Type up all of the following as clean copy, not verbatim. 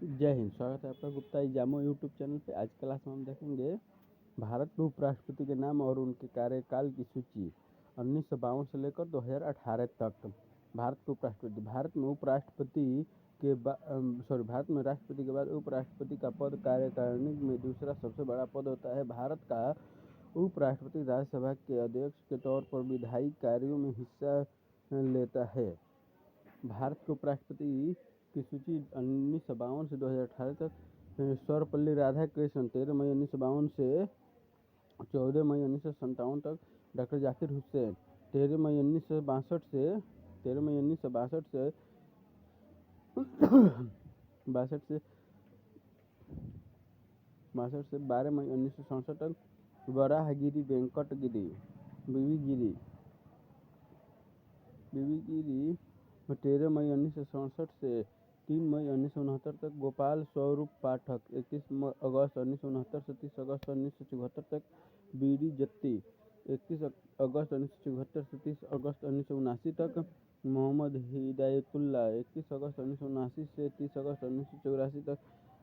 जय हिंद। स्वागत है आपका गुप्ता एग्जामो यूट्यूब चैनल पे। आज क्लास में हम देखेंगे भारत के उपराष्ट्रपति के नाम और उनके कार्यकाल की सूची 1952 से लेकर 2018 तक। भारत के उपराष्ट्रपति। भारत में भारत में राष्ट्रपति के बाद उपराष्ट्रपति का पद कार्यकारिणी में दूसरा सबसे बड़ा पद होता है। भारत का उपराष्ट्रपति राज्यसभा के अध्यक्ष के तौर पर विधायी कार्यों में हिस्सा लेता है। भारत के उपराष्ट्रपति की सूची 1952 से 2018 तक। सर्वपल्ली राधाकृष्णन 13 मई 1952 से 14 मई 1957 तक। डॉक्टर जाकिर हुसैन 13 मई 1962 से 12 मई 1967 तक। वराहगिरी वेंकट गिरी 13 मई 1967 से 3 मई 1969 तक। गोपाल स्वरूप पाठक 31 अगस्त 1969 से 30 अगस्त 1974 तक। बीडी जत्ती 31 अगस्त 1974 से 30 अगस्त 1979 तक। मोहम्मद हिदायतुल्ला 31 अगस्त 1979 से 30 अगस्त 1984 तक।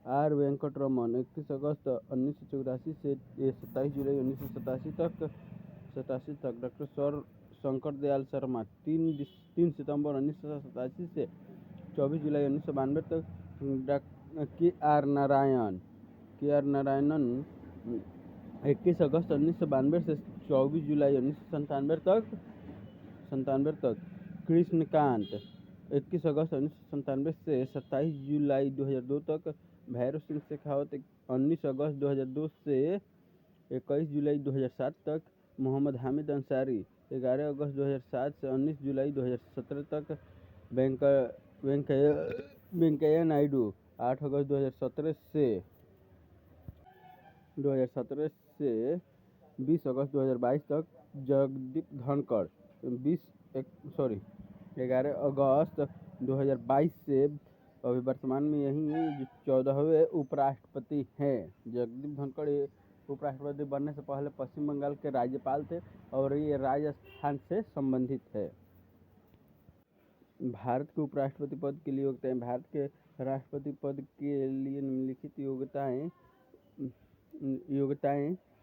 आर वेंकटरमन 31 अगस्त 1984 से 27 जुलाई 1987 तक। डॉक्टर शंकर दयाल शर्मा 3 सितंबर 1987 से 24 जुलाई 1992 तक। के आर नारायणन 21 अगस्त 1992 से 24 जुलाई 1997 तक। कृष्णकांत 21 अगस्त 1997 से 27 जुलाई 2002 तक। भैरव सिंह शेखावत 19 अगस्त 2002 से 21 जुलाई 2007 तक। मोहम्मद हामिद अंसारी 11 अगस्त 2007 से 19 जुलाई 2017 तक। वेंकैया नायडू 8 अगस्त 2017 से 20 अगस्त 2022 तक। जगदीप धनखड़ 11 अगस्त 2022 से अभी वर्तमान में यही 14वें उपराष्ट्रपति हैं। जगदीप धनखड़ उपराष्ट्रपति बनने से पहले पश्चिम बंगाल के राज्यपाल थे और ये राजस्थान से संबंधित है। भारत के उपराष्ट्रपति पद के लिए योग्यताएं। भारत के राष्ट्रपति पद के लिए निम्नलिखित योग्यताएं।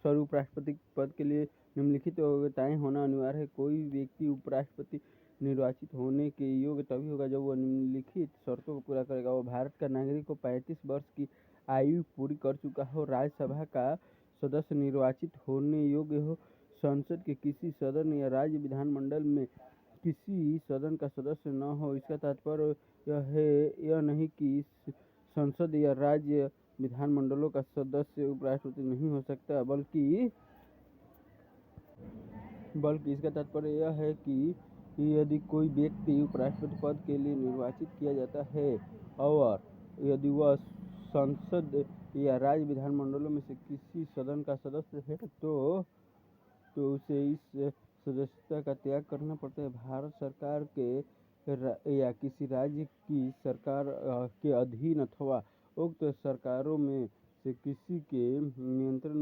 सॉरी उपराष्ट्रपति पद के लिए निम्नलिखित योग्यताएं होना अनिवार्य है। कोई व्यक्ति उपराष्ट्रपति निर्वाचित होने के योग्य तभी होगा जब वह निम्नलिखित शर्तों को पूरा करेगा। वह भारत का नागरिक हो, 35 वर्ष की आयु पूरी कर चुका हो, राज्यसभा का सदस्य निर्वाचित होने योग्य हो, संसद के किसी सदन या राज्य विधानमंडल में किसी सदन का सदस्य न हो। इसका तात्पर्य यह नहीं कि संसद या राज्य विधानमंडलों का सदस्य उपराष्ट्रपति नहीं हो सकता, बल्कि इसका तात्पर्य यह है कि यदि कोई व्यक्ति उपराष्ट्रपति पद के लिए निर्वाचित किया जाता है और यदि वह संसद या राज्य विधानमंडलों में से किसी सदन का सदस्य है तो उसे इस सदस्यता का त्याग करना पड़ता है। भारत सरकार के या किसी राज्य की सरकार के अधीन अथवा उक्त सरकारों में से किसी के नियंत्रण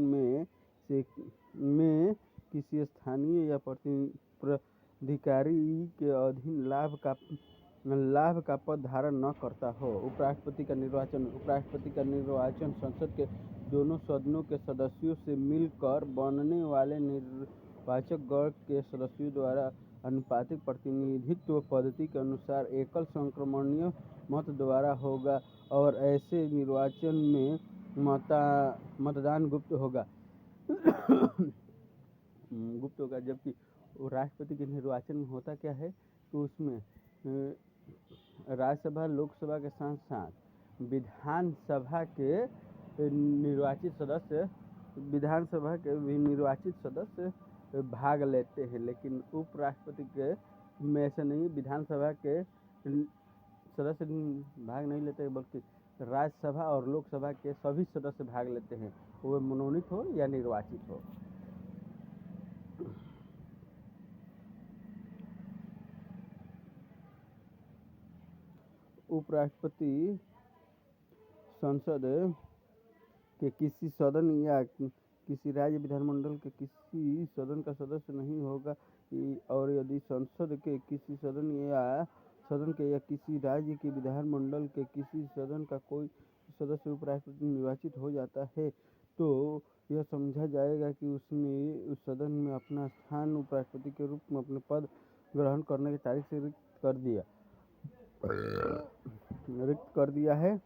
में किसी स्थानीय या प्राधिकारी के अधीन लाभ का पद धारण न करता हो। उपराष्ट्रपति का निर्वाचन संसद के दोनों सदनों के सदस्यों से मिलकर बनने वाले निर्वाचक गण के सदस्यों द्वारा अनुपातिक प्रतिनिधित्व पद्धति के अनुसार एकल संक्रमणीय मत द्वारा होगा और ऐसे निर्वाचन में मतदान गुप्त होगा। जबकि राष्ट्रपति के निर्वाचन में होता क्या है तो उसमें राज्यसभा लोकसभा के साथ साथ विधानसभा के भी निर्वाचित सदस्य भाग लेते हैं, लेकिन उपराष्ट्रपति के में ऐसा नहीं। विधानसभा के सदस्य भाग नहीं लेते बल्कि राज्यसभा और लोकसभा के सभी सदस्य भाग लेते हैं, वो मनोनीत हो या निर्वाचित हो। उपराष्ट्रपति संसद के किसी सदन या किसी राज्य विधानमंडल के किसी सदन का सदस्य नहीं होगा और यदि संसद के किसी सदन के या किसी राज्य के विधानमंडल के किसी सदन का कोई सदस्य उपराष्ट्रपति निर्वाचित हो जाता है तो यह समझा जाएगा कि उसने उस सदन में अपना स्थान उपराष्ट्रपति के रूप में अपने पद ग्रहण करने की तारीख से रिक्त कर दिया है।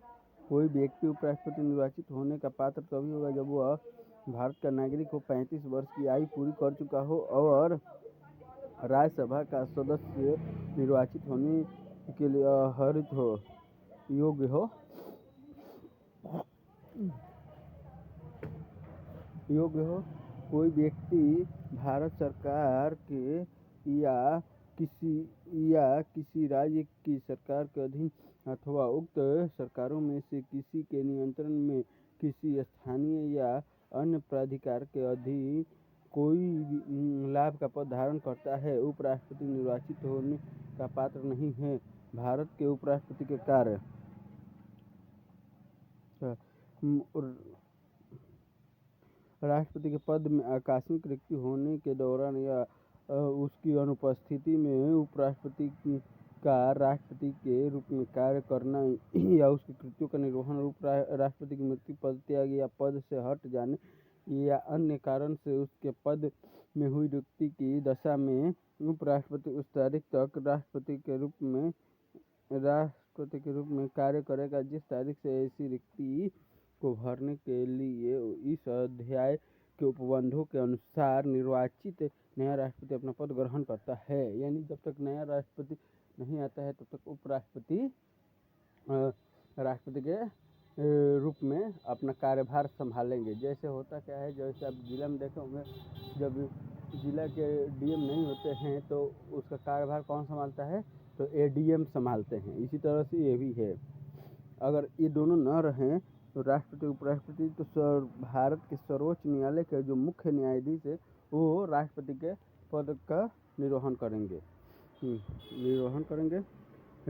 कोई व्यक्ति उपराष्ट्रपति निर्वाचित होने का पात्र तभी होगा जब वह भारत का नागरिक हो, 35 वर्ष की आयु पूरी कर चुका हो और राज्यसभा का सदस्य निर्वाचित होने के लिए अर्हत हो, योग्य हो। कोई व्यक्ति भारत सरकार के या किसी राज्य की सरकार के अधीन अथवा उक्त सरकारों में से किसी के नियंत्रण में किसी स्थानीय या अन्य प्राधिकार के अधीन कोई लाभ का पद धारण करता है, उपराष्ट्रपति निर्वाचित होने का पात्र नहीं है। भारत के उपराष्ट्रपति के कार्य राष्ट्रपति के पद में आकस्मिक रिक्ति होने के दौरान या उसकी अनुपस्थिति में उपराष्ट्रपति का राष्ट्रपति के रूप में कार्य करना या उसकी कृत्यों का निर्वहन, राष्ट्रपति की मृत्यु, पद त्याग या पद से हट जाने या अन्य कारण से उसके पद में हुई रिक्ति की दशा में उपराष्ट्रपति उस तारीख तक राष्ट्रपति के रूप में कार्य करेगा जिस तारीख से ऐसी रिक्ति को भरने के लिए इस अध्याय के उपबंधों के अनुसार निर्वाचित नया राष्ट्रपति अपना पद ग्रहण करता है। यानी जब तक नया राष्ट्रपति नहीं आता है तब तक उपराष्ट्रपति राष्ट्रपति के रूप में अपना कार्यभार संभालेंगे। जैसे होता क्या है, जैसे आप जिला में देखे होंगे, जब जिला के डीएम नहीं होते हैं तो उसका कार्यभार कौन संभालता है, तो एडीएम संभालते हैं। इसी तरह से ये भी है, अगर ये दोनों न रहें तो राष्ट्रपति उपराष्ट्रपति तो भारत के सर्वोच्च न्यायालय के जो मुख्य न्यायाधीश है वो राष्ट्रपति के पद का निर्वहन करेंगे।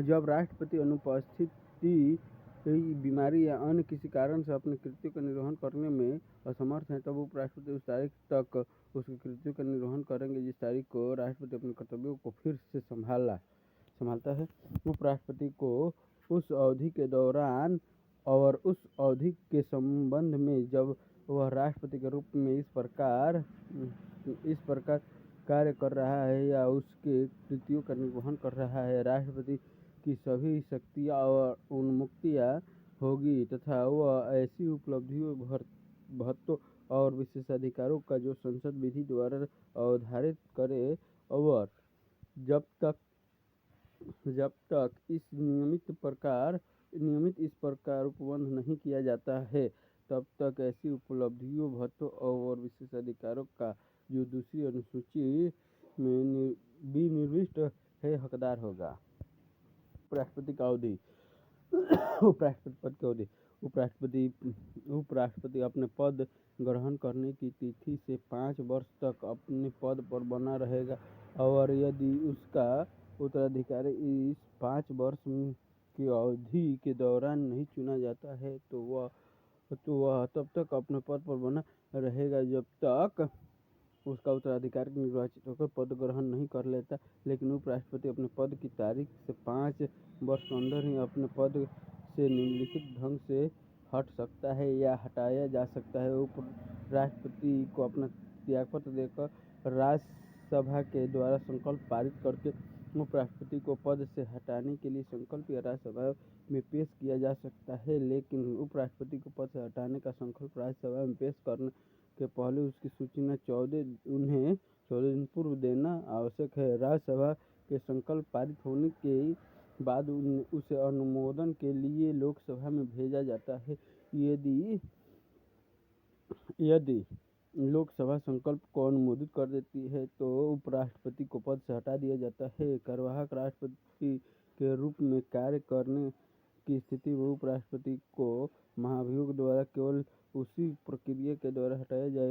जब राष्ट्रपति अनुपस्थिति, बीमारी या अन्य किसी कारण से अपने कृत्यों का निर्वहन करने में असमर्थ है तब उपराष्ट्रपति उस तारीख तक उसके कृत्यों का निर्वहन करेंगे जिस तारीख को राष्ट्रपति अपने कर्तव्यों को फिर से संभालता है। उपराष्ट्रपति को उस अवधि के दौरान और उस अवधि के संबंध में जब वह राष्ट्रपति के रूप में इस प्रकार कार्य कर रहा है या उसके कृत्यों का निर्वहन कर रहा है, राष्ट्रपति की सभी शक्तियाँ और उन्मुक्तियाँ होगी तथा वह ऐसी उपलब्धियों, भत्तों और विशेषाधिकारों का जो संसद विधि द्वारा अवधारित करे और जब तक नियमित इस प्रकार उपबंध नहीं किया जाता है तब तक ऐसी उपलब्धियों, भत्तों और विशेषाधिकारों का जो दूसरी अनुसूची में विनिर्दिष्ट है हकदार होगा। उपराष्ट्रपति का अवधि उपराष्ट्रपति पद की अवधि उपराष्ट्रपति अपने पद ग्रहण करने की तिथि से 5 वर्ष तक अपने पद पर बना रहेगा और यदि उसका उत्तराधिकारी इस 5 वर्ष की अवधि के दौरान नहीं चुना जाता है तो वह तब तक अपने पद पर बना रहेगा जब तक उसका उत्तराधिकारी निर्वाचित होकर पद ग्रहण नहीं कर लेता। लेकिन उपराष्ट्रपति अपने पद की तारीख से 5 वर्ष के अंदर ही अपने पद से निम्नलिखित ढंग से हट सकता है या हटाया जा सकता है। उपराष्ट्रपति को अपना त्यागपत्र देकर राज्यसभा के द्वारा संकल्प पारित करके उपराष्ट्रपति को पद से हटाने के लिए संकल्प या राज्यसभा में पेश किया जा सकता है। लेकिन उपराष्ट्रपति को पद से हटाने का संकल्प राज्यसभा में पेश करने के पहले उसकी सूचना 14 दिन पूर्व देना आवश्यक है। राज्यसभा के संकल्प पारित होने के बाद उसे अनुमोदन के लिए लोकसभा में भेजा जाता है। यदि लोकसभा संकल्प को अनुमोदित कर देती है तो उपराष्ट्रपति को पद से हटा दिया जाता है। कार्यवाहक राष्ट्रपति के रूप में कार्य करने की स्थिति में उपराष्ट्रपति को महाभियोग द्वारा केवल उसी प्रक्रिया के द्वारा हटाया जा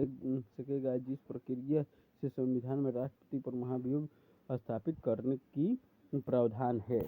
सकेगा जिस प्रक्रिया से संविधान में राष्ट्रपति पर महाभियोग स्थापित करने की प्रावधान है।